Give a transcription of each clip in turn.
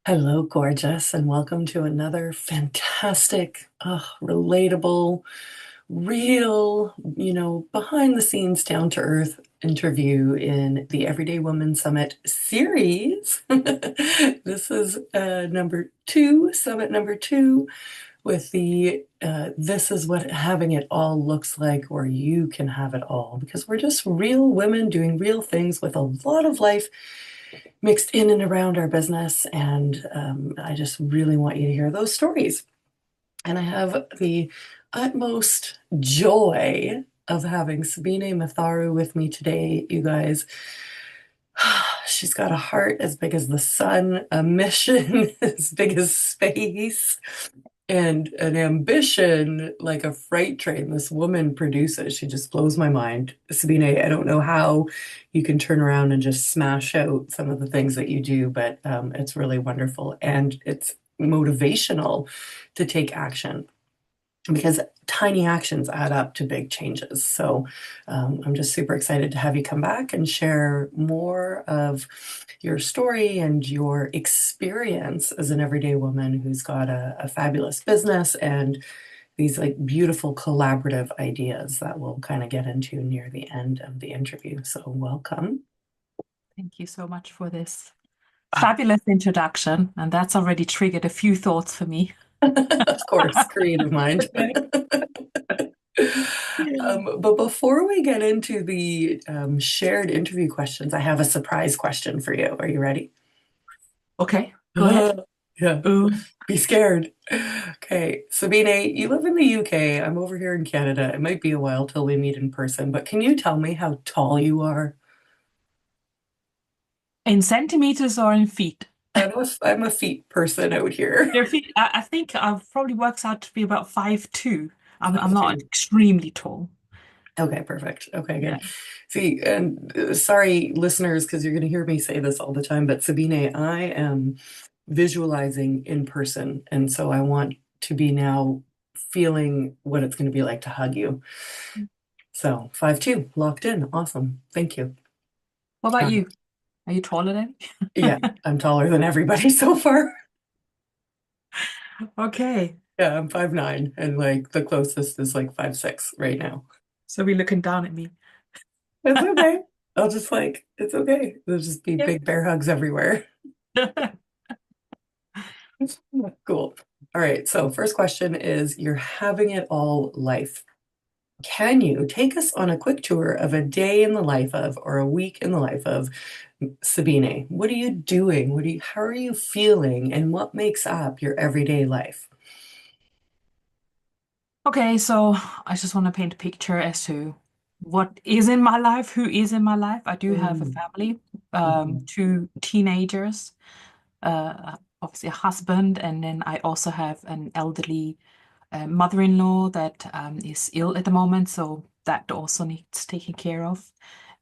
Hello, gorgeous, and welcome to another fantastic, relatable, real, behind the scenes, down to earth interview in the Everyday Woman Summit series. This is number two, summit number two, with the this is what having it all looks like, or you can have it all, because we're just real women doing real things with a lot of life mixed in and around our business. And I just really want you to hear those stories. And I have the utmost joy of having Sabine Matharu with me today, you guys. She's got a heart as big as the sun, a mission as big as space, and an ambition like a freight train this woman produces. She just blows my mind. Sabine, I don't know how you can turn around and just smash out some of the things that you do, but it's really wonderful and it's motivational to take action because tiny actions add up to big changes. So I'm just super excited to have you come back and share more of your story and your experience as an everyday woman who's got a fabulous business and these like beautiful collaborative ideas that we'll kind of get into near the end of the interview. So welcome. Thank you so much for this fabulous introduction. And that's already triggered a few thoughts for me. Of course, creative mind. But before we get into the shared interview questions, I have a surprise question for you. Are you ready? Okay, go ahead. Yeah, Ooh. be scared. Okay, Sabine, you live in the UK. I'm over here in Canada. It might be a while till we meet in person, but can you tell me how tall you are? In centimeters or in feet? I'm a feet person out here. Your feet, I think I've probably works out to be about 5'2". I'm Five not two. extremely tall. Okay, perfect. Okay, Yeah. good. See, and sorry, listeners, because you're going to hear me say this all the time, but Sabine, I am visualizing in person. And so I want to be now feeling what it's going to be like to hug you. So 5'2", locked in. Awesome. Thank you. What about Um, you? Are you taller than yeah, me? I'm taller than everybody so far. Okay. Yeah, I'm 5'9", and like the closest is like 5'6" right now. So we're looking down at me. It's okay. I'll just like, it's okay. There'll just be Yeah. big bear hugs everywhere. Cool. All right. So, first question is you're having it all life. Can you take us on a quick tour of a day in the life of, or a week in the life of Sabine? What are you doing? How are you feeling? And what makes up your everyday life? Okay, so I just want to paint a picture as to what is in my life, who is in my life. I do have a Mm, family, mhm, two teenagers, obviously a husband, and then I also have an elderly mother-in-law that is ill at the moment, so that also needs taken care of.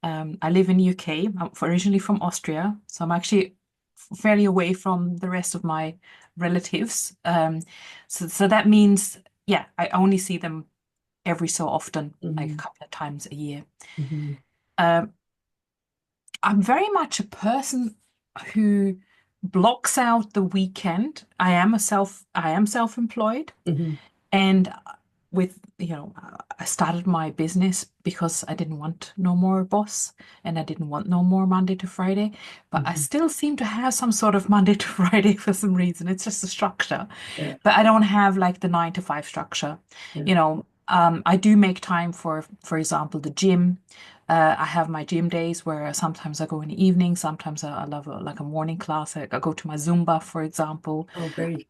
I live in the UK. I'm originally from Austria, so I'm actually fairly away from the rest of my relatives. So that means, yeah, I only see them every so often, like a mhm, couple of times a year. mhm, Um, I'm very much a person who blocks out the weekend. I am self-employed. mhm, And I started my business because I didn't want no more boss and I didn't want no more Monday to Friday. But I mhm. still seem to have some sort of Monday to Friday for some reason. It's just a structure. Yeah, But I don't have like the 9 to 5 structure. yeah. I do make time for example, the gym. I have my gym days where sometimes I go in the evening, sometimes I love like a morning class. I go to my Zumba, for example. Oh, great.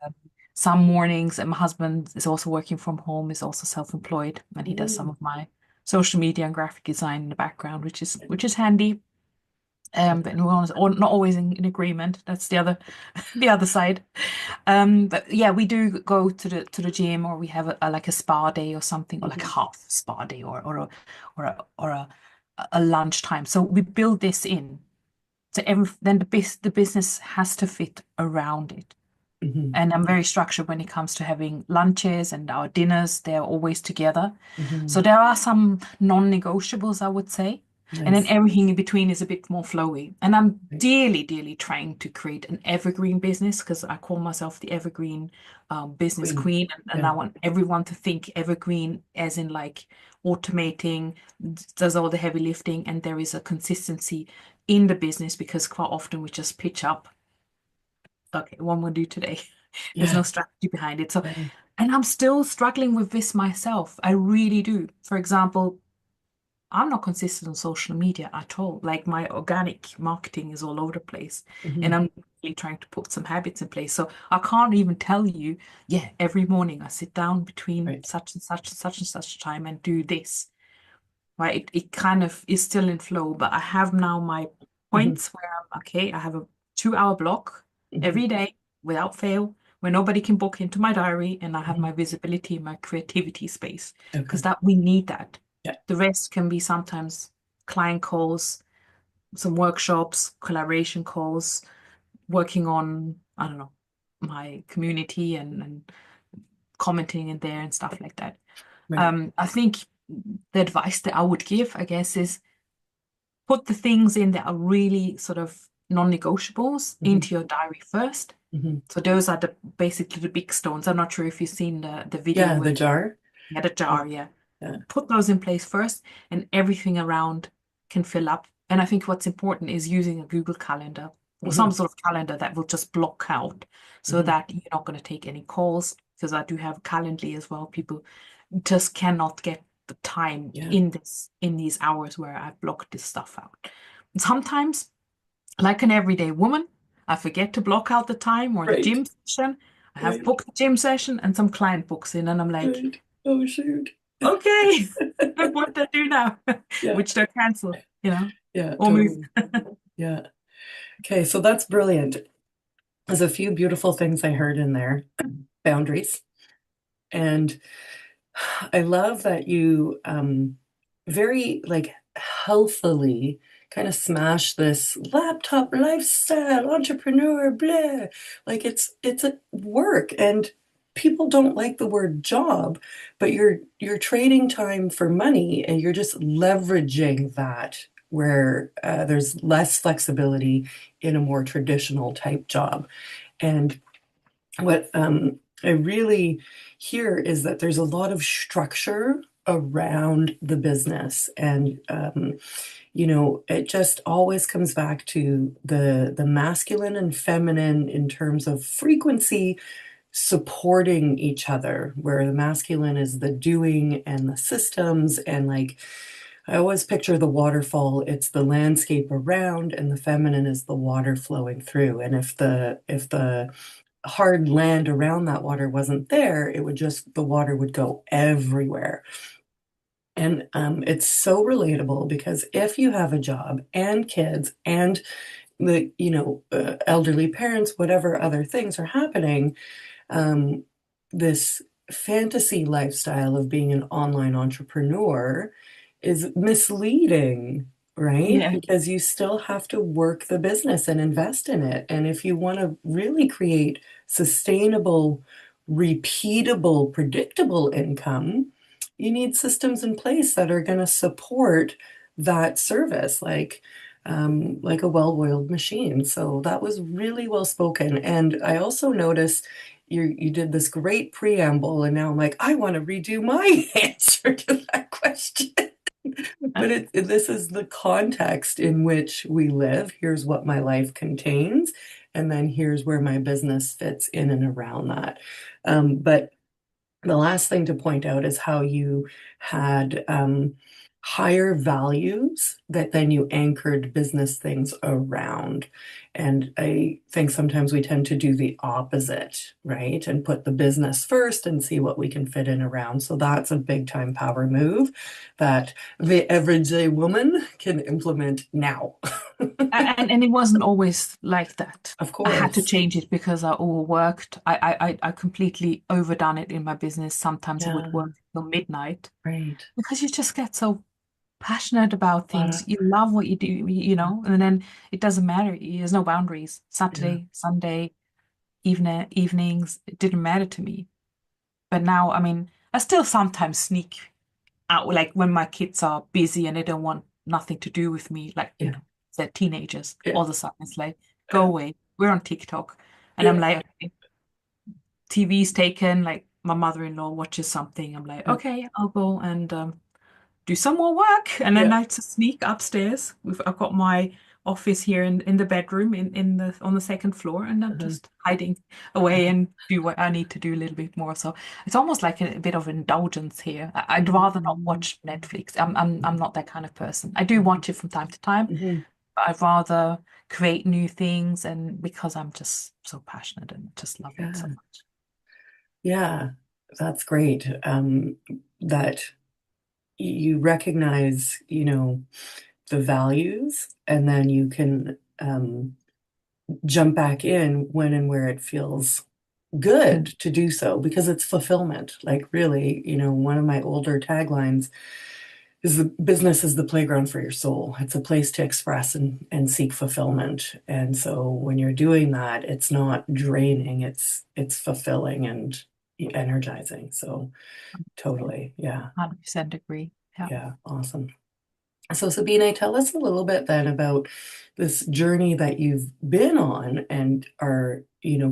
Some mornings, and my husband is also working from home, is also self-employed, and he does some Mm, of my social media and graphic design in the background, which is handy. But we're not always in agreement. That's the other the other side. But yeah, we do go to the gym, or we have like a spa day or something, or like a mhm, half spa day, or a lunchtime. So we build this in. So then the business has to fit around it. mhm, And I'm very structured when it comes to having lunches and our dinners. They're always together. So mhm, there are some non-negotiables, I would say. And then Nice. everything in between is a bit more flowy. And I'm Right. dearly, dearly trying to create an evergreen business because I call myself the evergreen business Queen. queen. And Yeah. I want everyone to think evergreen as in like automating, does all the heavy lifting, and there is a consistency in the business because quite often we just pitch up, okay, what we'll do today. There's Yeah. no strategy behind it. So, Right. and I'm still struggling with this myself. I really do. For example, I'm not consistent on social media at all. Like my organic marketing is all over the place. And Hmm. I'm really trying to put some habits in place. So I can't even tell you, yeah, every morning I sit down between Right. such and such and such and such time and do this. Right. It kind of is still in flow, but I have now my Hmm. points where I'm okay, I have a 2 hour block Hmm. every day without fail, where nobody can book into my diary and I have Hmm. my visibility and my creativity space. Because Okay. that we need that. Yeah. The rest can be sometimes client calls, some workshops, collaboration calls, working on, I don't know, my community and commenting in there and stuff like that. Right. I think the advice that I would give, I guess, is put the things in that are really sort of non-negotiables Hmm. into your diary first. Hmm. So those are the basically the big stones. I'm not sure if you've seen the video Yeah. where The jar. you had a Yeah. jar, yeah. Yeah. Put those in place first, and everything around can fill up. And I think what's important is using a Google Calendar or some Hmm. sort of calendar that will just block out so Hmm. that you're not going to take any calls. Because I do have Calendly as well. People just cannot get the time Yeah. in these hours where I've blocked this stuff out. And sometimes, like an everyday woman, I forget to block out the time or the Right. gym session. I have Right. booked the gym session and some client books in, and I'm like, Right. Oh, shoot. okay, what do I do now? Yeah. Which do I cancel, Yeah. or move? Totally. Yeah. Okay. So that's brilliant. There's a few beautiful things I heard in there. Boundaries. And I love that you very like healthily kind of smash this laptop lifestyle entrepreneur blah. Like it's a work and people don't like the word job, but you're trading time for money and you're just leveraging that where there's less flexibility in a more traditional type job. And what I really hear is that there's a lot of structure around the business, and it just always comes back to the masculine and feminine in terms of frequency supporting each other, where the masculine is the doing and the systems and like. I always picture the waterfall, it's the landscape around, and the feminine is the water flowing through. And if the hard land around that water wasn't there, it would just, the water would go everywhere. And it's so relatable because if you have a job and kids and elderly parents, whatever other things are happening, um, this fantasy lifestyle of being an online entrepreneur is misleading, right? Yeah, Because you still have to work the business and invest in it. And if you want to really create sustainable, repeatable, predictable income, you need systems in place that are going to support that service, like a well-oiled machine. So that was really well spoken. And I also noticed you did this great preamble, and now I'm like, I want to redo my answer to that question. But this is the context in which we live. Here's what my life contains, and then here's where my business fits in and around that. But the last thing to point out is how you had higher values that then you anchored business things around. And I think sometimes we tend to do the opposite, right? And put the business first and see what we can fit in around. So that's a big time power move that the everyday woman can implement now. and it wasn't always like that. Of I had to course. change it because I overworked. I completely overdone it in my business. Sometimes I would Yeah, work till midnight right. because you just get so passionate about Uh, things. You love what you do, and then it doesn't matter. There's no boundaries. yeah, Saturday, Sunday, evenings, it didn't matter to me. But now, I mean, I still sometimes sneak out, like when my kids are busy and they don't want nothing to do with me. Like, Yeah. they're teenagers. Yeah. All of a sudden, it's like, go Yeah. away. We're on TikTok. And I'm Yeah. like, okay, TV's taken. Like, my mother-in-law watches something. I'm like, Yeah. okay, I'll go and do some more work. And then Yeah. I just sneak upstairs. I've got my office here in the bedroom in the on the second floor, and I'm Uh-huh. just hiding away and do what I need to do a little bit more. So it's almost like a bit of indulgence here. I'd rather not Mhm. watch Netflix. I'm not that kind of person. I do watch it from time to time, Mhm. but I'd rather create new things, and because I'm just so passionate and just love it so Yeah. much. Yeah. That's great. That you recognize, the values, and then you can jump back in when and where it feels good Mm. to do so because it's fulfillment. Like, really, one of my older taglines is the business is the playground for your soul. It's a place to express and seek fulfillment. And so when you're doing that, it's not draining, it's fulfilling and energizing. So totally. Yeah. 100% agree. Yeah. Yeah. Awesome. So, Sabine, tell us a little bit then about this journey that you've been on and are,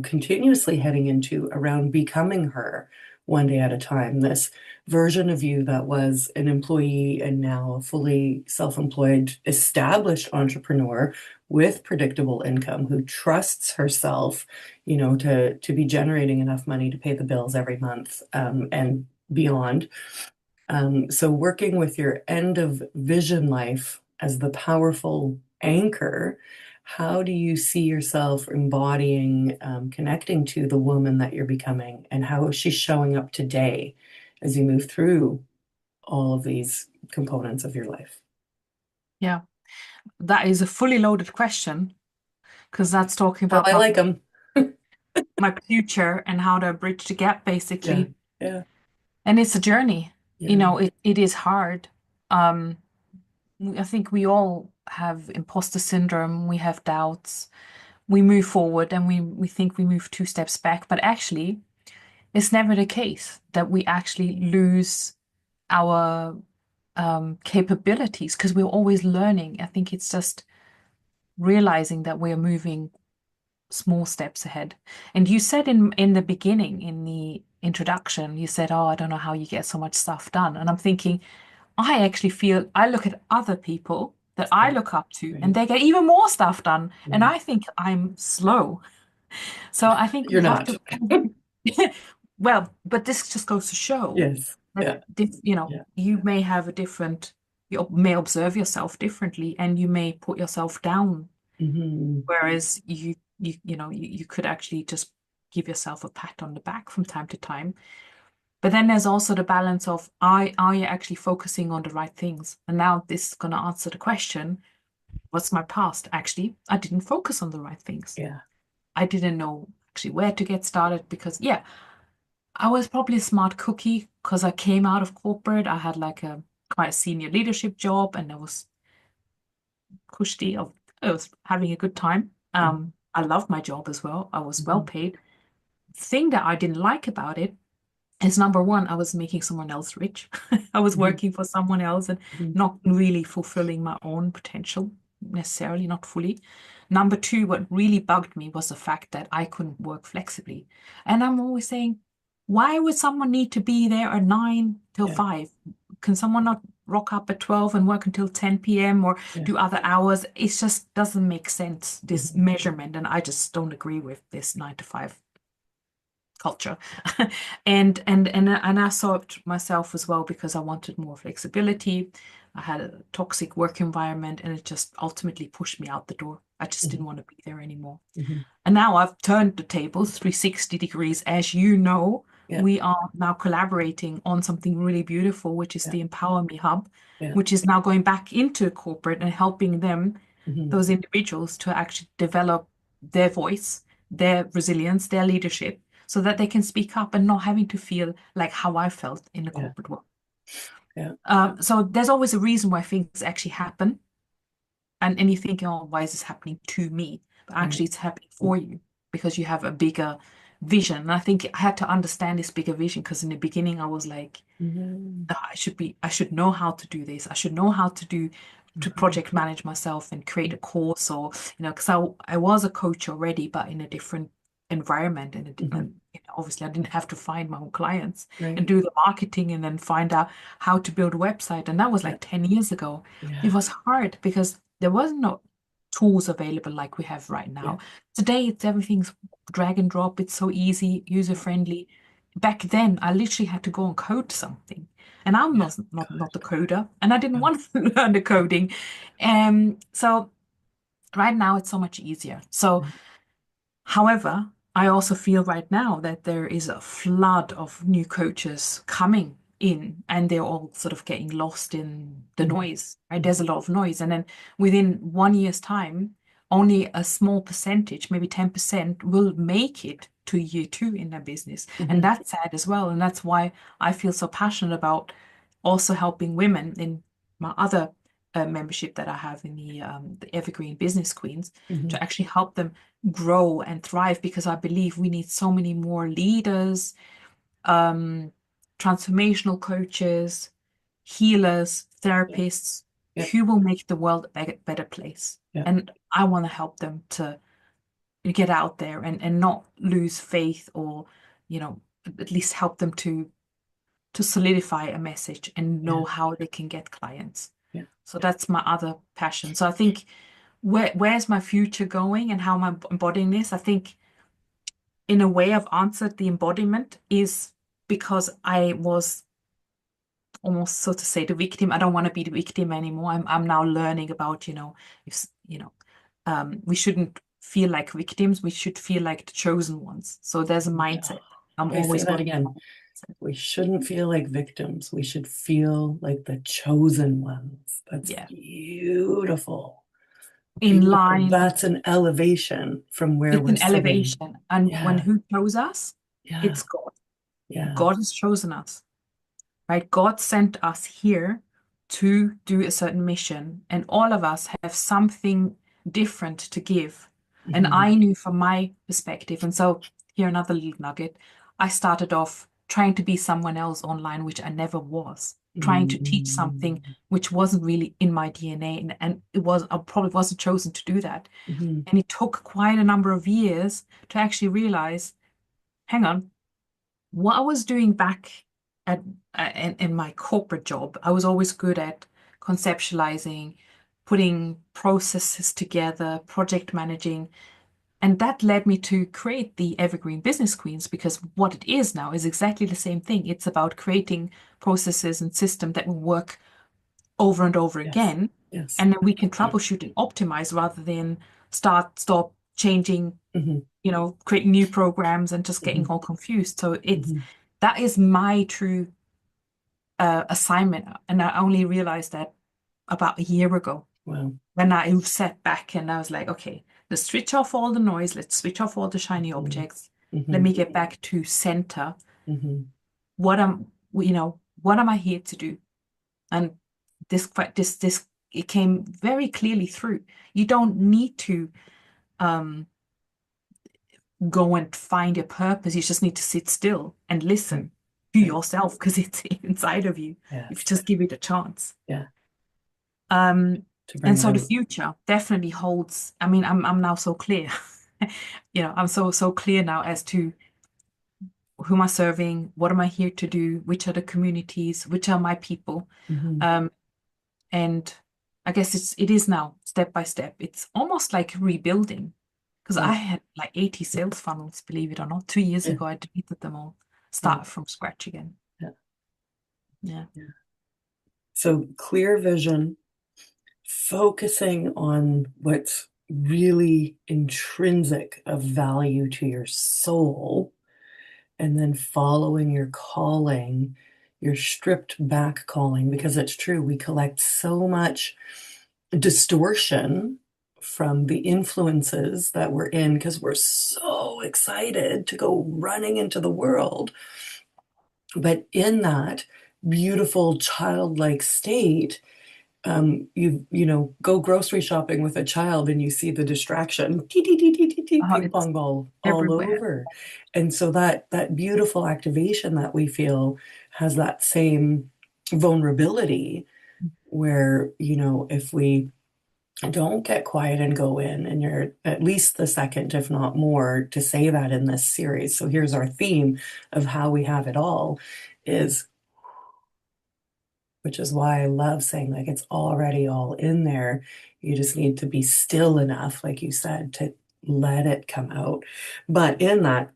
continuously heading into around becoming her one day at a time. This version of you that was an employee and now a fully self-employed, established entrepreneur with predictable income who trusts herself, to be generating enough money to pay the bills every month, and beyond. So working with your end of vision life as the powerful anchor, how do you see yourself embodying, connecting to the woman that you're becoming, and how is she showing up today as you move through all of these components of your life? Yeah. That is a fully loaded question because that's talking How about I my like them. my future and how to bridge the gap, Yeah, basically. yeah, And it's a journey. yeah. It is hard. Um, I think we all have imposter syndrome. We have doubts. We move forward and we think we move two steps back, but actually, it's never the case that we actually lose our capabilities because we're always learning. I think it's just realizing that we're moving small steps ahead. And you said in the beginning, in the introduction, you said, "Oh, I don't know how you get so much stuff done." And I'm thinking, I actually feel I look at other people that I Right, look up to, and right. they get even more stuff done, and Yeah. I think I'm slow. So I think we You're have not. to. Well, but this just goes to show Yes. that Yeah. Yeah. you may have a different, you may observe yourself differently, and you may put yourself down. Hmm. Whereas you could actually just give yourself a pat on the back from time to time. But then there's also the balance of are you actually focusing on the right things? And now this is going to answer the question, what's my past? Actually, I didn't focus on the right things. Yeah. I didn't know actually where to get started because yeah, I was probably a smart cookie because I came out of corporate. I had like a quite a senior leadership job and I was cushy of I was having a good time. I loved my job as well. I was well Mm-hmm. paid. Thing that I didn't like about it is number one, I was making someone else rich. I was Hmm. working for someone else and Hmm. not really fulfilling my own potential necessarily, not fully. Number two, what really bugged me was the fact that I couldn't work flexibly. And I'm always saying, why would someone need to be there at 9 till Yeah. 5? Can someone not rock up at 12 and work until 10 p.m. or Yeah. do other hours? It just doesn't make sense, this Mhm. measurement. And I just don't agree with this 9 to 5 culture. And I saw it myself as well because I wanted more flexibility. I had a toxic work environment and it just ultimately pushed me out the door. I just didn't Mhm. want to be there anymore. Mhm. And now I've turned the tables 360 degrees. As you know, Yeah. we are now collaborating on something really beautiful, which is Yeah. the Empower Me Hub, Yeah. which is now going back into corporate and helping them, Mhm. those individuals, to actually develop their voice, their resilience, their leadership, so that they can speak up and not having to feel like how I felt in the Yeah. corporate world. Yeah. So there's always a reason why things actually happen. And you think, oh, why is this happening to me? But Right. actually, it's happening for you because you have a bigger vision. And I think I had to understand this bigger vision because in the beginning, I was like, Mhm. I should know how to do this. I should know how to do to Mhm. project manage myself and create a course, or because I was a coach already, but in a different environment, Mhm. and obviously I didn't have to find my own clients and Right. do the marketing and then find out how to build a website. And that was Yeah. like 10 years ago. It Yeah. was hard because there was no tools available like we have right Yeah. now. Today it's everything's drag and drop. It's so easy, user Yeah. friendly. Back then I literally had to go and code something. And I'm Yeah. not the coder, and I didn't Oh, want to learn the coding. So right now it's so much easier. So right. however, I also feel right now that there is a flood of new coaches coming in, and they're all sort of getting lost in the Mhm. noise, right? There's Mhm. a lot of noise. And then within 1 year's time, only a small percentage, maybe 10%, will make it to year two in their business. And Mhm. that's sad as well. And that's why I feel so passionate about also helping women in my other membership that I have in the Evergreen Business Queens, Mhm. to actually help them grow and thrive, because I believe we need so many more leaders, um, transformational coaches, healers, Yeah. therapists Yeah. who will make the world a better place. Yeah. And I want to help them to get out there and not lose faith, or, you know, at least help them to solidify a message and Yeah. know how they can get clients. Yeah. So that's my other passion. So I think where's my future going and how am I embodying this? I think in a way I've answered the embodiment is because I was almost, so to say, the victim. I don't want to be the victim anymore. I'm now learning about, if we shouldn't feel like victims, we should feel like the chosen ones. So there's a Yeah. mindset. I'm Okay, say always that working on again. mindset. We shouldn't feel like victims. We should feel like the chosen ones. That's Yeah. beautiful. In Beautiful. line, That's an elevation from where it's we're an sitting. elevation. And when Yeah. who chose us? Yeah. It's God. Yeah. God has chosen us. Right? God sent us here to do a certain mission, and all of us have something different to give. And Hmm. I knew from my perspective, and so here another little nugget. I started off trying to be someone else online, which I never was, trying to teach something Hmm. which wasn't really in my DNA, and I probably wasn't chosen to do that. Hmm. And it took quite a number of years to actually realize, hang on, what I was doing back at in my corporate job, I was always good at conceptualizing, putting processes together, project managing, and that led me to create the Evergreen Business Queens, because what it is now is exactly the same thing. It's about creating processes and systems that will work over and over Yes. again, Yes. and then we can troubleshoot and optimize rather than start, stop, changing, Hmm. creating new programs and just getting Hmm. all confused. So it's Hmm. that is my true assignment, and I only realized that about a year ago Well. when I sat back and I was like, okay, let's switch off all the noise, let's switch off all the shiny Hmm. objects, let Hmm. me get back to center. Hmm. What am I here to do? And this it came very clearly through. You don't need to um go and find your purpose. You just need to sit still and Right. listen to Right. yourself, because it's inside of you if you Yes. just give it a chance. Yeah. Um, To and bring it so the out. future definitely holds. I mean, I'm now so clear. I'm so clear now as to who am I serving, what am I here to do, which are the communities, which are my people. Hmm. Um, and I guess it is now step by step. It's almost like rebuilding, because I Right. had like 80 sales funnels, believe it or not. 2 years Yeah. ago, I deleted them all, Yeah. start from scratch again. Yeah. Yeah. Yeah. So clear vision, focusing on what's really intrinsic of value to your soul, and then following your calling, your stripped back calling, because it's true, we collect so much distortion from the influences that we're in because we're so excited to go running into the world. But in that beautiful childlike state, you go grocery shopping with a child and you see the distraction, tee, tee, tee, tee, tee, tee, ping It's pong ball all everywhere. over. And so that beautiful activation that we feel has that same vulnerability. where, if we don't get quiet and go in, and you're at least the second, if not more, to say that in this series. So here's our theme of how we have it all is, which is why I love saying like it's already all in there. You just need to be still enough, like you said, to let it come out. But in that,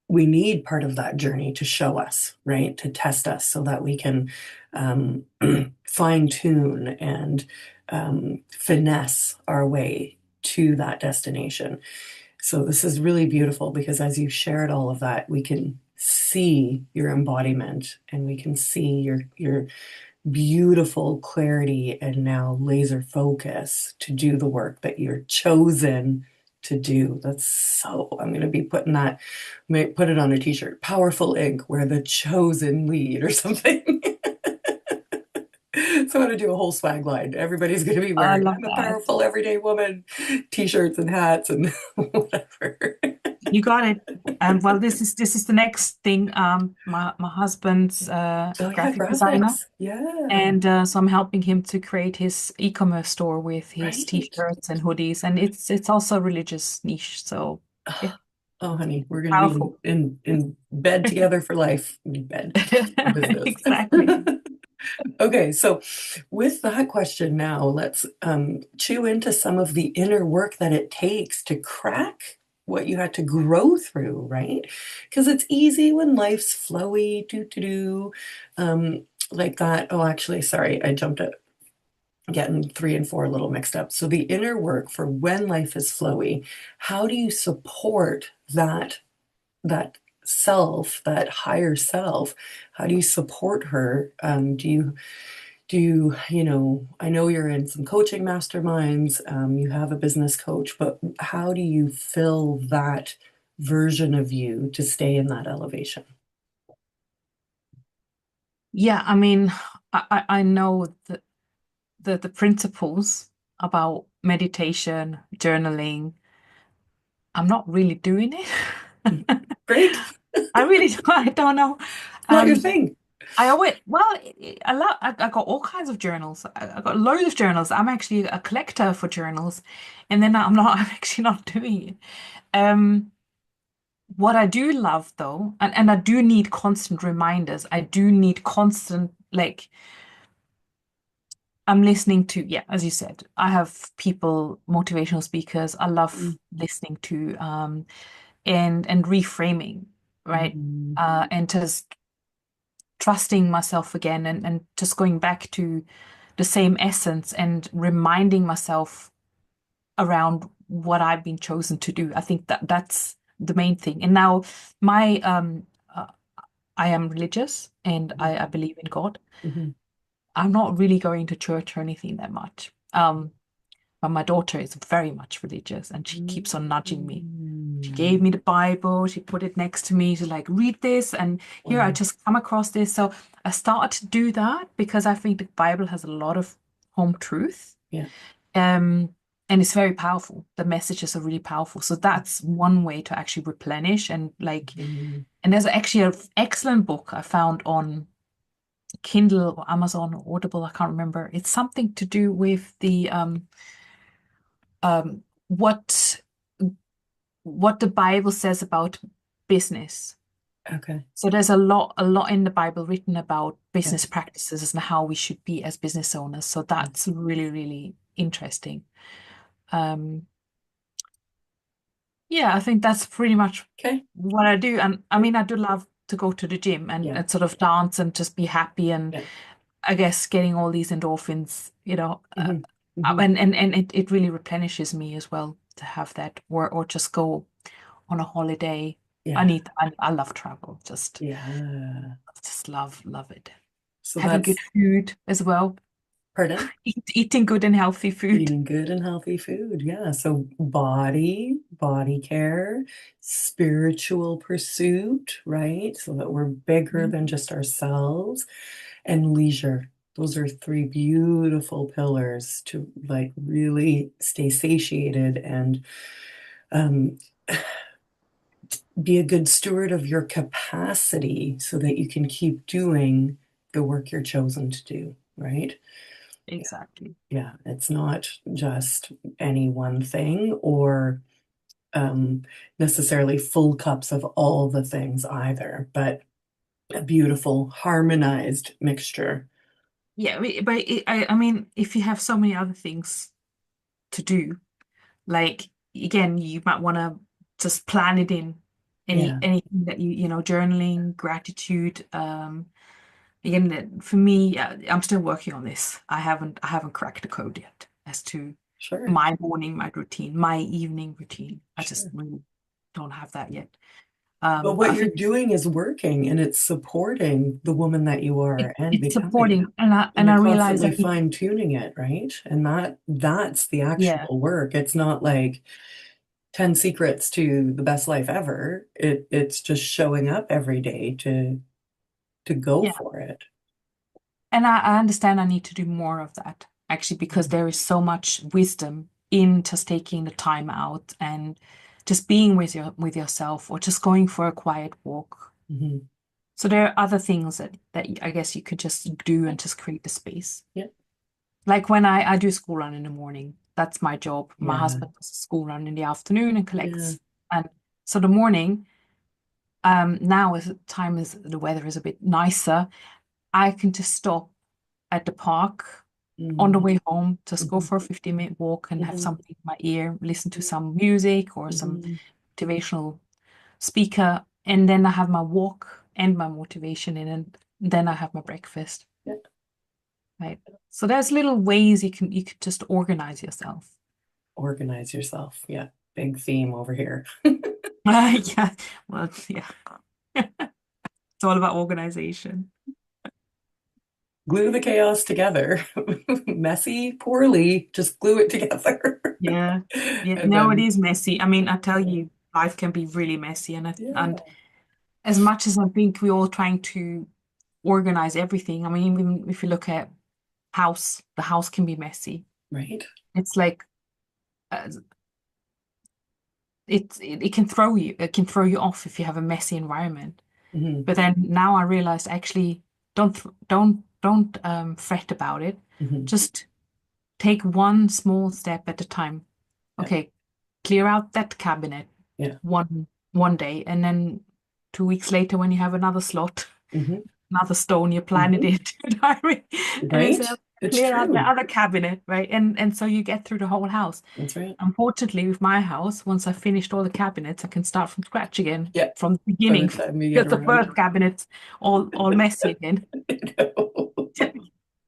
we need part of that journey to show us, right? To test us so that we can um, fine tune and finesse our way to that destination. So this is really beautiful because as you shared all of that, we can see your embodiment and we can see your beautiful clarity and now laser focus to do the work that you're chosen to do. That's so, I'm going to be putting that, may put it on a t-shirt, powerful ink, we're the chosen lead or something. So I'm going to do a whole swag line. Everybody's going to be I wearing, love I'm a that. powerful everyday woman, t-shirts and hats and whatever. You got it. Well, this is the next thing. My husband's Oh yeah, graphic designer, graphics. Yeah, and so I'm helping him to create his e-commerce store with his right. t-shirts and hoodies, and it's also a religious niche. So yeah, Oh, honey, we're going to be in, powerful. in bed together for life. In bed for business. Exactly. Okay, so with that question now, let's chew into some of the inner work that it takes to crack what you had to grow through, right? Because it's easy when life's flowy, do like that. Oh, actually, sorry, I jumped it, getting three and four a little mixed up. So the inner work for when life is flowy, how do you support that self, that higher self? How do you support her? I know you're in some coaching masterminds, you have a business coach, but how do you fill that version of you to stay in that elevation? Yeah, I mean, I know the principles about meditation, journaling. I'm not really doing Mm. it. Great. I really I don't know. Not your Um, thing. I always well, I got all kinds of journals. I got loads of journals. I'm actually a collector for journals, and then I'm not. I'm actually not doing it. Um, what I do love though, and I do need constant reminders. I do need constant like I'm listening to, yeah, as you said, I have people, motivational speakers, I love Mm, listening to, and reframing, right? mm, And just trusting myself again and just going back to the same essence and reminding myself around what I've been chosen to do. I think that that's the main thing. And now my I am religious and mm, I believe in God. mhm. I'm not really going to church or anything that much. But my daughter is very much religious and she keeps on nudging me. She gave Mm. me the Bible, she put it next to me. She's like, read this. And here I Wow. just come across this. So I started to do that because I think the Bible has a lot of home truth. Yeah. Um, and it's very powerful. The messages are really powerful. So that's one way to actually replenish and like, Mm. and there's actually an excellent book I found on Kindle or Amazon or Audible. I can't remember. It's something to do with the what the Bible says about business. Okay. So there's a lot in the Bible written about Yeah. business practices and how we should be as business owners. So that's really, really interesting. Um, yeah, I think that's pretty much Okay. what I do. And I Great. mean, I do love to go to the gym Yeah. and sort of dance and just be happy and Yeah. I guess getting all these endorphins, Hmm. Hmm. and it really replenishes me as well to have that or just go on a holiday. Yeah. I love travel. Yeah. Just love it. So Having good that's, food as well. pardon? Eating good and healthy food. Eating good and healthy food. Yeah. So body care, spiritual pursuit, right? So that we're bigger Mhm. than just ourselves, and leisure. Those are three beautiful pillars to like really stay satiated and um, be a good steward of your capacity so that you can keep doing the work you're chosen to do, right? Yeah. Exactly. Yeah. It's not just any one thing or necessarily full cups of all the things either, but a beautiful harmonized mixture. Yeah, but I mean, if you have so many other things to do, like again, you might want to just plan it in. Yeah, Anything that journaling, gratitude. Again, for me, I'm still working on this. I haven't cracked the code yet as to sure, my morning, my routine, my evening routine. I just sure. really don't have that yet. But But what I you're think doing is working and it's supporting the woman that you are and it's becoming. supporting, and I And and you're I realize I constantly think, fine tuning it, right? And that's the yeah, actual work. It's not like 10 secrets to the best life ever. It's just showing up every day to go yeah. for it. And I understand I need to do more of that actually because Mhm. there is so much wisdom in just taking the time out and just being with yourself or just going for a quiet walk. Mhm. So there are other things that I guess you could just do and just create the space. Yeah. Like when I do school run in the morning, that's my job. My Yeah. husband does a school run in the afternoon and Yeah. collects. And so the morning, now as time as the weather is a bit nicer, I can just stop at the park on the Mm. way home, just go Mhm. for a 15-minute walk and have Mhm. something in my ear, listen to some music or some Mhm. motivational speaker. And then I have my walk and my motivation in, and then I have my breakfast, Yeah. right? So there's little ways you could just organize yourself. Organize yourself. Yeah. Big theme over here. Yeah, well, yeah, it's all about organization. Glue the chaos together. Messy, poorly, just glue it together. Yeah, yeah. And No, it then, is messy. I mean, I tell yeah. you, life can be really messy, and Yeah. as much as I think we're all trying to organize everything. I mean, even if you look at the house can be messy. Right? It's like uh, it can throw you off if you have a messy environment. Hmm. But then now I realized actually don't fret about it. Hmm. Just take one small step at a time. Yeah. Okay, clear out that cabinet Yeah. one day, and then 2 weeks later, when you have another slot, Hmm. another stone, you plan it Hmm. into your diary, and you Right? say, "Okay, It's clear out the true. other cabinet, right?" And so you get through the whole house. That's right. Unfortunately, with my house, once I've finished all the cabinets, I can start from scratch again, Yeah. from the By the beginning, time you get because the around. first cabinet's all messy again. I know.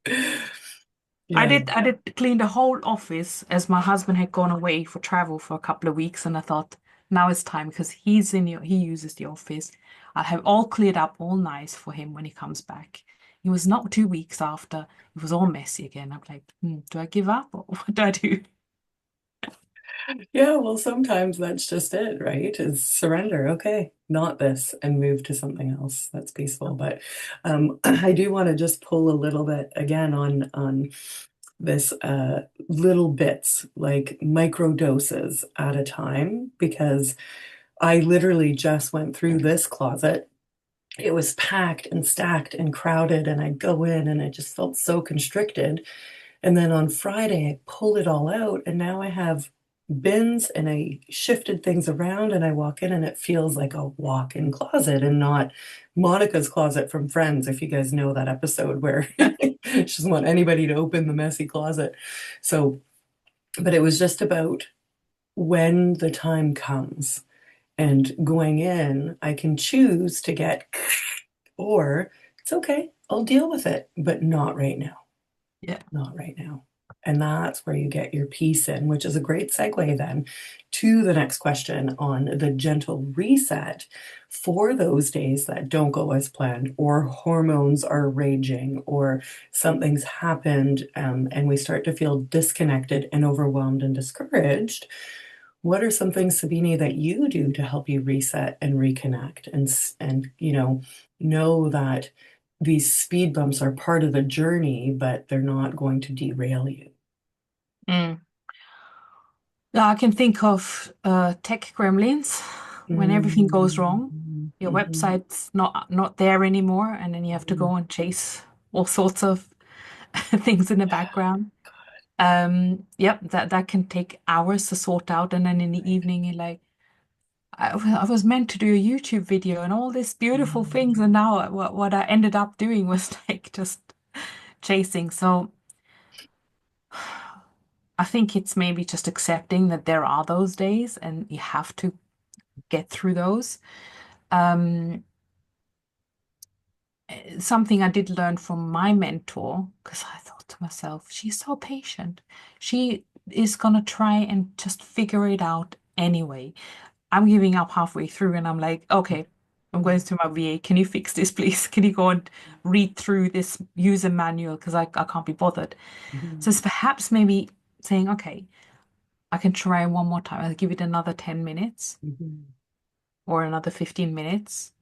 I Yeah. did I did clean the whole office as my husband had gone away for travel for a couple of weeks, and I thought now it's time because he uses the office. I'll have all cleared up, all nice for him when he comes back. It was not 2 weeks after, it was all messy again. I'm like, do I give up or what do I do? Yeah, well, sometimes that's just it, right? Is surrender. Okay, not this, and move to something else that's peaceful. But I do want to just pull a little bit again on this little bits, like micro doses at a time, because I literally just went through this closet. It was packed and stacked and crowded, and I go in and I just felt so constricted. And then on Friday, I pulled it all out, and now I have bins and I shifted things around, and I walk in and it feels like a walk-in closet and not Monica's closet from Friends, if you guys know that episode where she doesn't want anybody to open the messy closet. So, but it was just about when the time comes and going in, I can choose to get, or it's okay, I'll deal with it, but not right now. Yeah. Not right now. And that's where you get your peace in, which is a great segue then to the next question on the gentle reset for those days that don't go as planned, or hormones are raging, or something's happened, and we start to feel disconnected and overwhelmed and discouraged. What are some things, Sabini, that you do to help you reset and reconnect and know that these speed bumps are part of the journey, but they're not going to derail you? Mm. Yeah, I can think of tech gremlins when everything goes wrong. Mm, Your mhm. website's not there anymore, and then you have to go and chase all sorts of things in the background. Yep, that can take hours to sort out, and then in the Right. evening, you're like, I was meant to do a YouTube video and all these beautiful things, Mhm. and now what I ended up doing was like just chasing. So I think it's maybe just accepting that there are those days, and you have to get through those. Um, Something I did learn from my mentor, because I thought to myself, she's so patient. She is gonna try and just figure it out anyway. I'm giving up halfway through and I'm like, okay, I'm going to my VA. Can you fix this, please? Can you go and read through this user manual? Because I can't be bothered. Mhm. So it's perhaps maybe saying, okay, I can try one more time. I'll give it another 10 minutes Mhm. or another 15 minutes.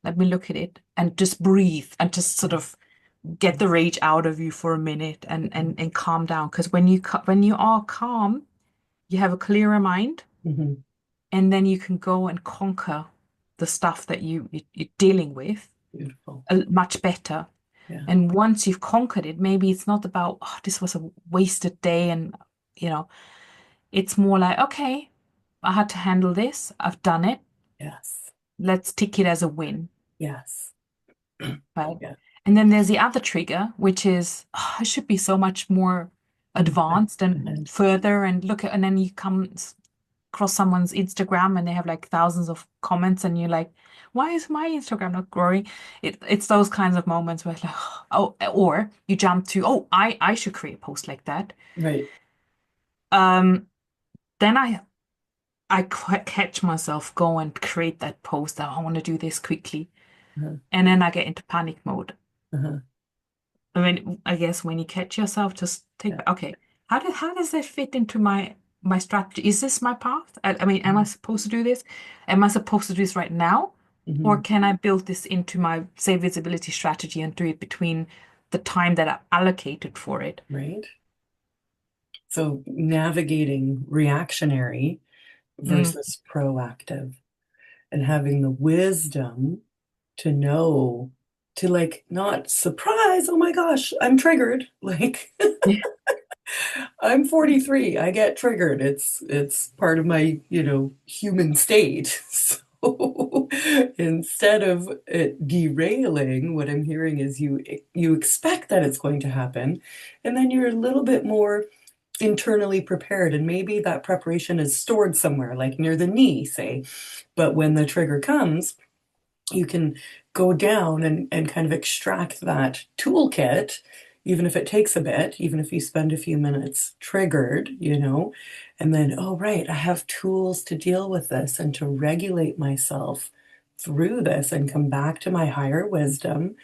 Let me look at it and just breathe and just sort Yeah. of get the rage out of you for a minute and Mhm. and calm down. Because when you are calm, you have a clearer mind, Mhm. and then you can go and conquer the stuff that you're dealing with Beautiful. much better. Yeah. And once you've conquered it, maybe it's not about, oh, this was a wasted day, and you know, it's more like, okay, I had to handle this. I've done it. Yes. Let's tick it as a win, Yes. right? Yeah. And then there's the other trigger, which is, oh, I should be so much more Mhm. advanced and Mhm. further and look at, and then you come across someone's Instagram and they have like thousands of comments and you're like, why is my Instagram not growing? It's those kinds of moments where it's like, oh, or you jump to, oh, I should create a post like that. Right. Um, then I catch myself go and create that post that I want to do this quickly. Uh-huh. And then I get into panic mode. Uh-huh. I mean, I guess when you catch yourself, just take, Yeah. okay, how does that fit into my strategy? Is this my path? I mean, am I Mhm. supposed to do this? Am I supposed to do this right now? Or Mhm. can I build this into my, say, visibility strategy and do it between the time that I allocated for it? Right. So navigating reactionary Mm. versus proactive and having the wisdom to know to like not surprise, oh my gosh, I'm triggered. Like Yeah. I'm 43. I get triggered. It's part of my, human state. So instead of it derailing, what I'm hearing is you expect that it's going to happen, and then you're a little bit more internally prepared, and maybe that preparation is stored somewhere, like near the knee, say. But when the trigger comes, you can go down and kind of extract that toolkit, even if it takes a bit, even if you spend a few minutes triggered, and then, oh, right, I have tools to deal with this and to regulate myself through this and come back to my higher wisdom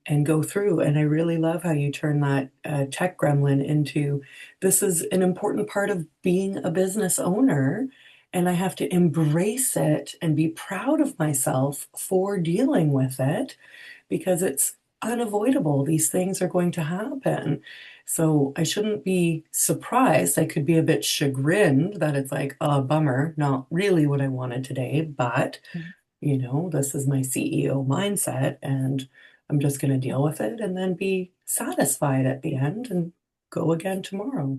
and go through. And I really love how you turn that tech gremlin into this is an important part of being a business owner. And I have to embrace it and be proud of myself for dealing with it because it's unavoidable. These things are going to happen. So I shouldn't be surprised. I could be a bit chagrined that it's like, oh, bummer, not really what I wanted today, but this is my CEO mindset, and I'm just going to deal with it and then be satisfied at the end and go again tomorrow.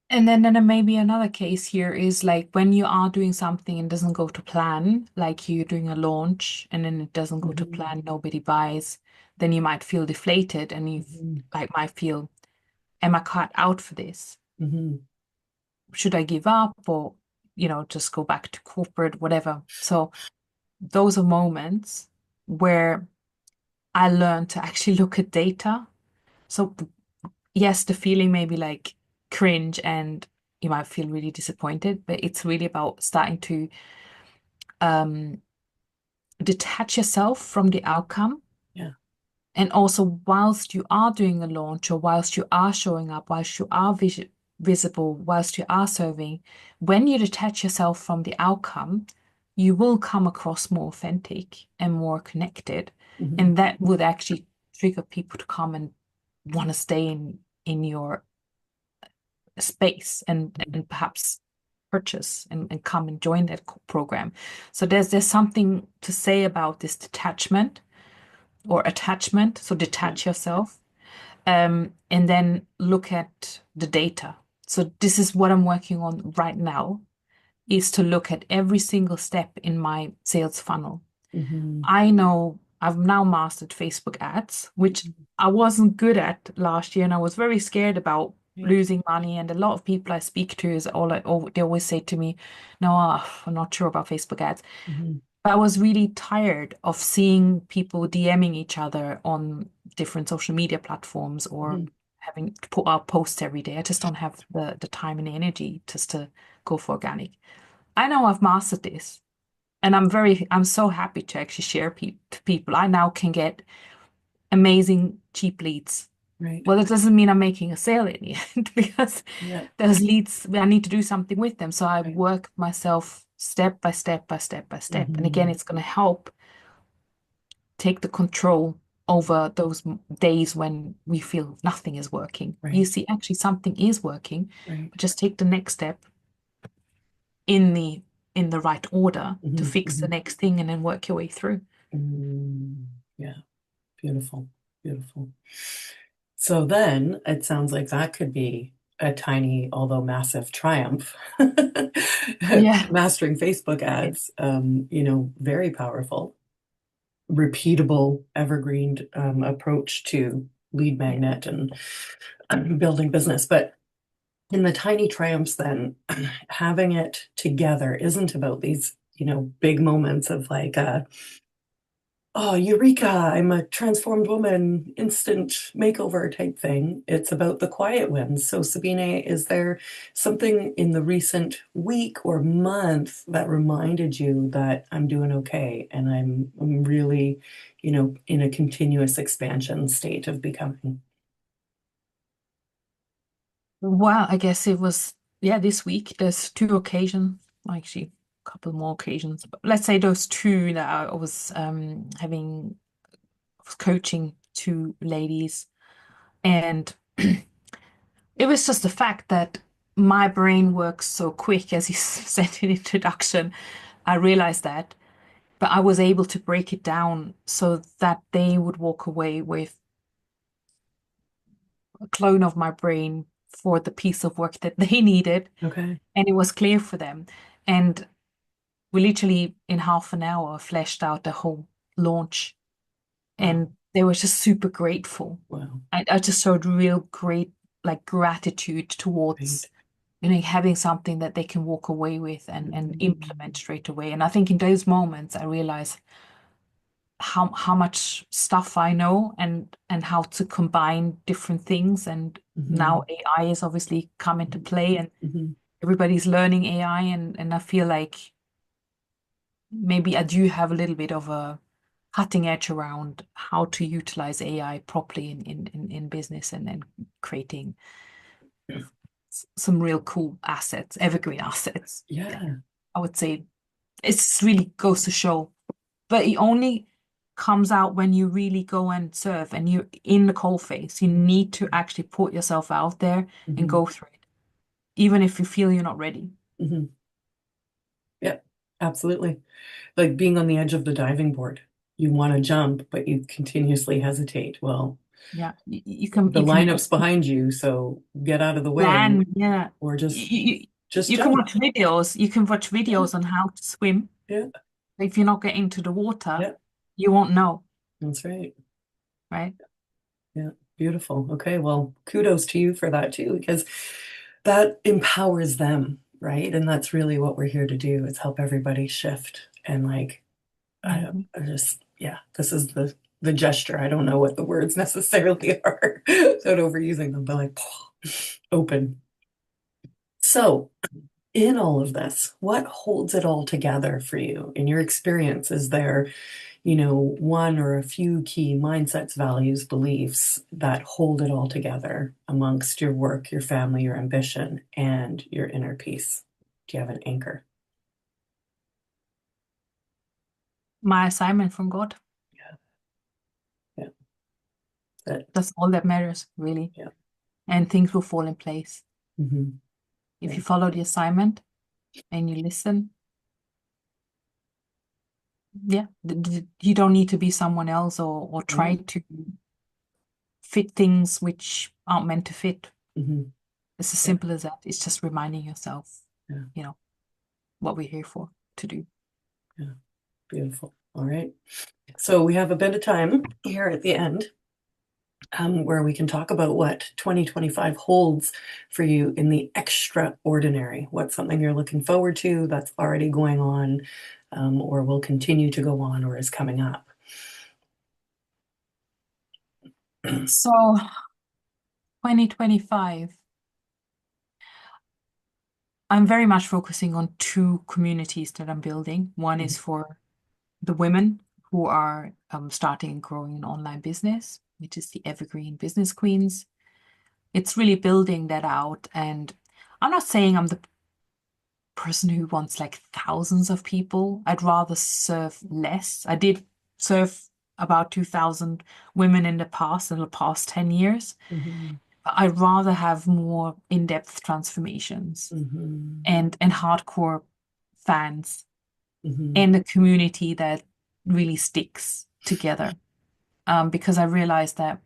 And then maybe another case here is like when you are doing something and doesn't go to plan, like you're doing a launch and then it doesn't go to Mhm, plan, nobody buys, then you might feel deflated and you mhm, like might feel, am I cut out for this? mhm. Should I give up or, just go back to corporate, whatever. So those are moments where I learned to actually look at data. So yes, the feeling may be like cringe and you might feel really disappointed, but it's really about starting to um, detach yourself from the outcome. Yeah. And also, whilst you are doing a launch or whilst you are showing up, whilst you are visible, whilst you are serving, when you detach yourself from the outcome, you will come across more authentic and more connected. Mhm, And that would actually trigger people to come and want to stay in your space and perhaps purchase and come and join that program. So there's something to say about this detachment or attachment. So yeah. detach yourself. and then look at the data. So this is what I'm working on right now, is to look at every single step in my sales funnel. Hmm. I know I've now mastered Facebook ads, which I wasn't good at last year, and I was very scared about Right. losing money. And a lot of people I speak to is they always say to me, "No, I'm not sure about Facebook ads." Hmm. But I was really tired of seeing people DMing each other on different social media platforms or Hmm. having to put out posts every day. I just don't have the time and energy just to go for organic. I know I've mastered this. And I'm so happy to actually share to people. I now can get amazing cheap leads. Right. Well, it doesn't mean I'm making a sale in the end because Yeah. those leads, I need to do something with them. So I Right. work myself step by step by step by step. And again, Hmm. it's going to help take the control over those days when we feel nothing is working. You Right. see, actually, something is working, Right. but just take the next step in the right order to Hmm. fix the Hmm. next thing and then work your way through. Yeah. Beautiful. Beautiful. So then it sounds like that could be a tiny, although massive triumph. Yeah. Mastering Facebook Right. ads, very powerful, repeatable, evergreen approach to lead Yeah. magnet and building business. But in the tiny triumphs, then having it together isn't about these, big moments of like, oh, eureka, I'm a transformed woman, instant makeover type thing. It's about the quiet wins. So, Sabine, is there something in the recent week or month that reminded you that I'm doing okay and I'm really, in a continuous expansion state of becoming? Well, I guess it was, yeah, this week. There's two occasions, actually, a couple more occasions. But let's say those two that I was I was coaching two ladies. And it was just the fact that my brain works so quick, as you said in introduction. I realized that, but I was able to break it down so that they would walk away with a clone of my brain for the piece of work that they needed, Okay. and it was clear for them. And we literally, in half an hour, fleshed out the whole launch, Wow. and they were just super grateful. Wow. I just showed real great, like, gratitude Right. towards, having something that they can walk away with and implement Mm-hmm. straight away. And I think in those moments, I realized how much stuff I know and how to combine different things. And now Mm-hmm. AI is obviously come into play, and Mm-hmm. everybody's learning AI, and I feel like maybe I do have a little bit of a cutting edge around how to utilize AI properly in business and creating some real cool assets, evergreen assets. Yeah, Yeah. I would say it's really goes to show, but it only comes out when you really go and serve and you're in the coal face. You need to actually put yourself out there and Mm-hmm. go through it, even if you feel you're not ready. Mm-hmm. Yep. Absolutely. Like being on the edge of the diving board. You want to jump, but you continuously hesitate. Well, Yeah, the you can lineup's behind you, so get out of the way plan. Yeah, or you, just you, just you can jump. watch videos. You can watch Yeah. videos on how to swim. Yeah. If you're not getting to the water, Yeah. you won't know, That's right. right? Yeah. Beautiful. Okay. Well, kudos to you for that too, because that empowers them, right? And that's really what we're here to do is help everybody shift. And like, Mhm. I just, yeah, this is the gesture. I don't know what the words necessarily are, without overusing them, but like open. So, in all of this, what holds it all together for you? In your experience, is there, one or a few key mindsets, values, beliefs that hold it all together amongst your work, your family, your ambition, and your inner peace? Do you have an anchor? My assignment from God. Yeah, yeah, that, That's all that matters, really. yeah, And things will fall in place. hmm, If yeah, you follow the assignment and you listen, yeah, you don't need to be someone else or try right, to fit things which aren't meant to fit. Hmm. It's as Yeah. simple as that. It's just reminding yourself, Yeah. you know, what we're here for to do. Yeah. Beautiful. All right. So we have a bit of time here at the end, where we can talk about what 2025 holds for you in the extraordinary. What's something you're looking forward to that's already going on, or will continue to go on, or is coming up? So 2025, I'm very much focusing on two communities that I'm building. One is for the women who are starting and growing an online business, which is the Evergreen Business Queens. It's really building that out. And I'm not saying I'm the person who wants like thousands of people. I'd rather serve less. I did serve about 2,000 women in the past 10 years. Mhm. But I'd rather have more in-depth transformations Mhm. and hardcore fans Mhm. and a community that really sticks together. Because I realized that,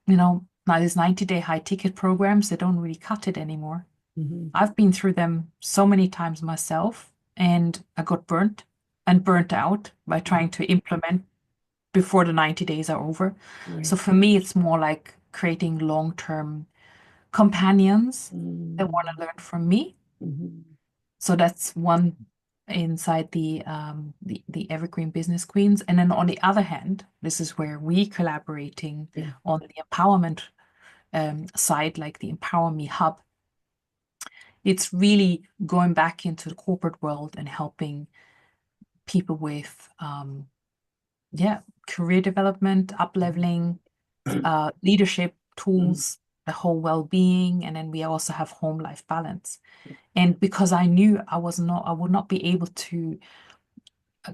now these 90-day high ticket programs, they don't really cut it anymore. Mhm. I've been through them so many times myself, and I got burnt and burnt out by trying to implement before the 90 days are over. So Right. for me, it's more like creating long-term companions that want Mhm. to learn from me. Mhm. So that's one inside the Evergreen Business Queens. And then on the other hand, this is where we collaborating Yeah. on the empowerment side, like the Empower Me Hub. It's really going back into the corporate world and helping people with yeah, career development, up leveling, leadership Mhm. tools, the whole well-being, and then we also have home life balance. And because I knew I would not be able uh,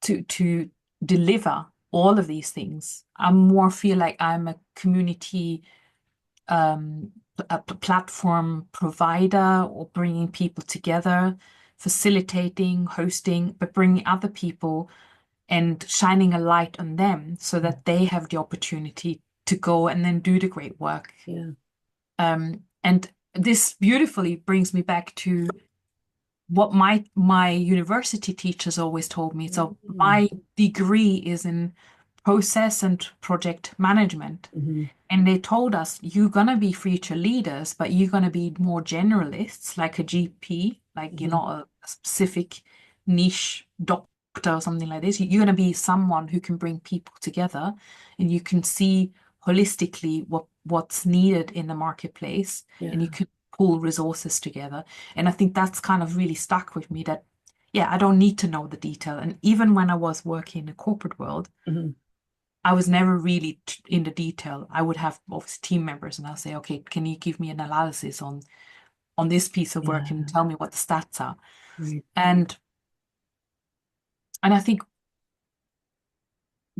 to deliver all of these things, I more feel like I'm a community platform provider or bringing people together, facilitating, hosting, but bringing other people and shining a light on them so that they have the opportunity to go and then do the great work. Yeah. And this beautifully brings me back to what my university teachers always told me. So Mhm. my degree is in process and project management. Mhm. And they told us you're gonna be future leaders, but you're gonna be more generalists, like a GP, like you're Mhm. not a specific niche doctor or something like this. You're gonna be someone who can bring people together and you can see holistically what's needed in the marketplace and you Yeah. can pull resources together. And I think that's kind of really stuck with me that, yeah, I don't need to know the detail. And even when I was working in the corporate world, Mhm. I was never really in the detail. I would have obviously team members and I'll say, okay, can you give me an analysis on this piece of work and Yeah. tell me what the stats are? Right. And I think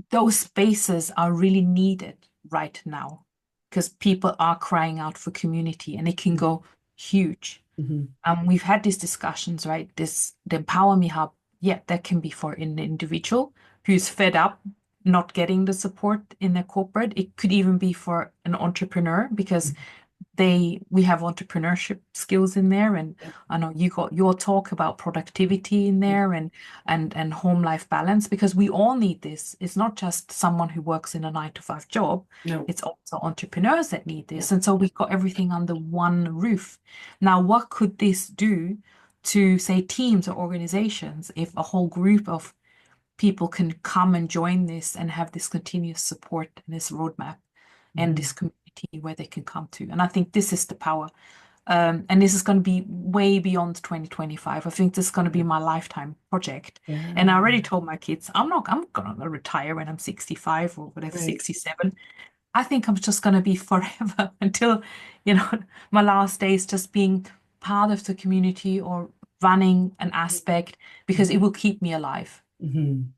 those spaces are really needed right now because people are crying out for community and it can go huge. Mhm. We've had these discussions, right? The Empower Me Hub, yeah, that can be for an individual who's fed up not getting the support in their corporate. It could even be for an entrepreneur because we have entrepreneurship skills in there, and Yeah. I know you got your talk about productivity in Yeah. there and home life balance because we all need this. It's not just someone who works in a 9 to 5 job, No. it's also entrepreneurs that need Yeah. this. And so we've got everything under one roof. Now, what could this do to, say, teams or organizations if a whole group of people can come and join this and have this continuous support and this roadmap and this Mhm. community where they can come to? And I think this is the power. And this is going to be way beyond 2025. I think this is going to be Yeah. my lifetime project. And I Yeah. already told my kids, I'm going to retire when I'm 65 or whatever, Right. 67. I think I'm just going to be forever until, you know, my last days just being part of the community or running an aspect because it will keep me alive Mhm.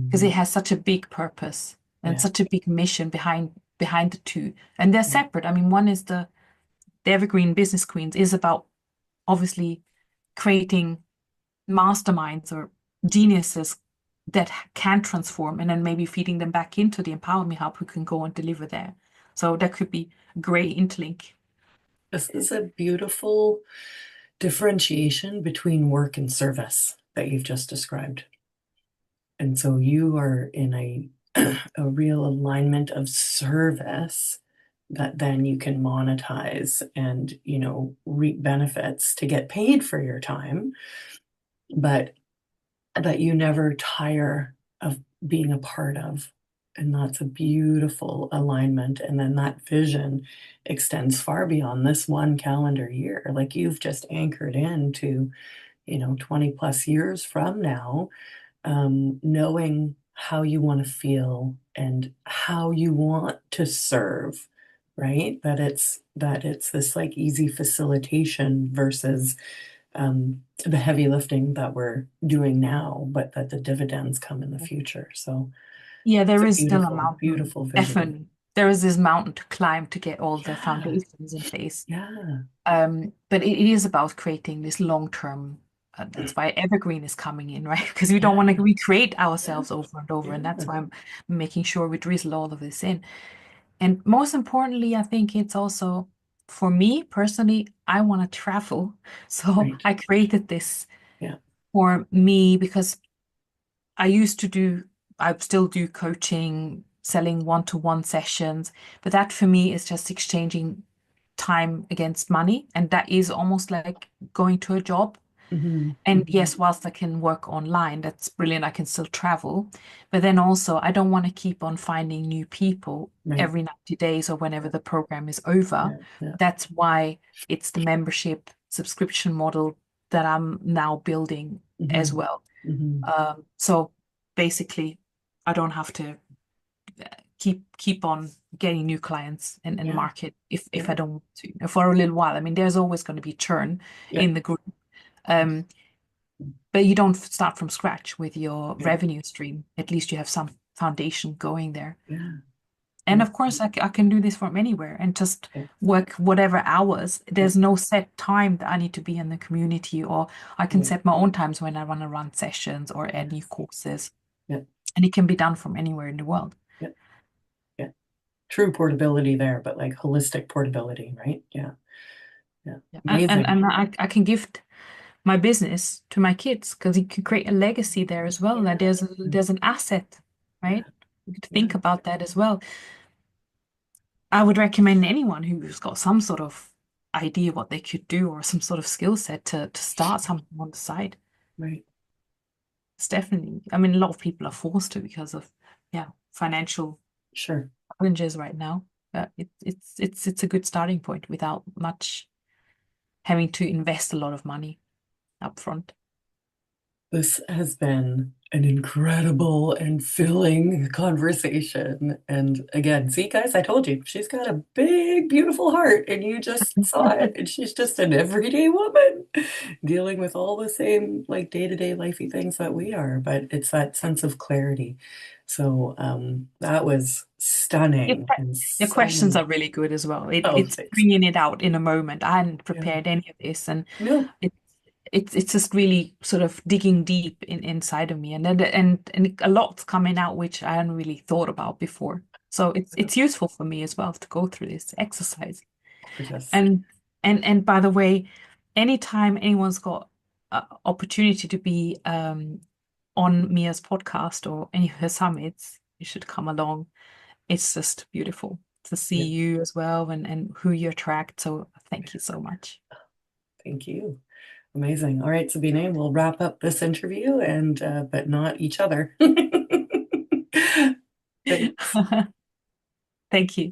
because it Mhm. has such a big purpose and Yeah. such a big mission behind the two. And they're Yeah. separate. I mean, one is the Evergreen Business Queens is about obviously creating masterminds or geniuses that can transform, and then maybe feeding them back into the Empower Me Hub who can go and deliver there. So that could be a great interlink. This is a beautiful differentiation between work and service that you've just described. And so you are in a real alignment of service that then you can monetize and, reap benefits to get paid for your time, but that you never tire of being a part of. And that's a beautiful alignment. And then that vision extends far beyond this one calendar year. Like you've just anchored into, 20 plus years from now, knowing how you want to feel and how you want to serve, right? That it's this like easy facilitation versus the heavy lifting that we're doing now, but that the dividends come in the future. So Yeah, it's there a is still a beautiful, mountain. beautiful vision. Definitely. There is this mountain to climb to get all the Yeah, foundations in place. yeah, But it is about creating this long-term, that's why evergreen is coming in, right? Because we don't want yeah, to recreate yeah, ourselves over and over. And that's yeah, why I'm making sure we drizzle all of this in. And most importantly, I think it's also for me personally, I want to travel. So right. I created this Yeah. for me because I used to do, I still do coaching, selling one-to-one sessions, but that for me is just exchanging time against money. And that is almost like going to a job. Hmm. And yes, whilst I can work online, that's brilliant. I can still travel. But then also, I don't want to keep on finding new people Right. every 90 days or whenever the program is over. Yeah, yeah. That's why it's the membership subscription model that I'm now building as Hmm. well. Hmm. So basically, I don't have to keep on getting new clients in the Yeah, market if I yeah, don't want to for a little while. I mean, there's always going to be churn yeah, in the group. Um, but you don't start from scratch with your right. revenue stream. At least you have some foundation going there. Yeah, And yeah, of course, I can do this from anywhere and just yeah, work whatever hours. yeah, There's no set time that I need to be in the community, or I can right. set my own times when I want to run sessions or add new Yes. courses. Yeah, And it can be done from anywhere in the world. yeah, yeah. True portability there, but like holistic portability, right? Yeah, yeah. Yeah. Amazing. And I can gift my business to my kids because you can create a legacy there as well. That Yeah, there's an asset, yeah, right? You could yeah, think about that as well. I would recommend anyone who's got some sort of idea what they could do or some sort of skill set to start something on the side. right. It's definitely, I mean, a lot of people are forced to because of, yeah, financial Sure. challenges right now. It's a good starting point without much having to invest a lot of money up front. This has been an incredible and filling conversation. And again, see, guys, I told you, she's got a big, beautiful heart, and you just saw it. And she's just an everyday woman dealing with all the same, like, day-to-day lifey things that we are. But it's that sense of clarity. So that was Your, stunning que- and your so, questions are really good as well. oh, It's thanks. bringing it out in a moment. I hadn't Yeah. prepared any of this, and No, it, it's just really sort of digging deep inside of me, and a lot's coming out which I hadn't really thought about before. So no, it's useful for me as well to go through this exercise. gorgeous. And and by the way, anytime anyone's got opportunity to be on Mia's podcast or any of her summits, you should come along. It's just beautiful to see Yeah, you as well and who you attract. So thank you so much. thank you. Amazing. All right, Sabine, we'll wrap up this interview and but not each other. Thanks. Thank you.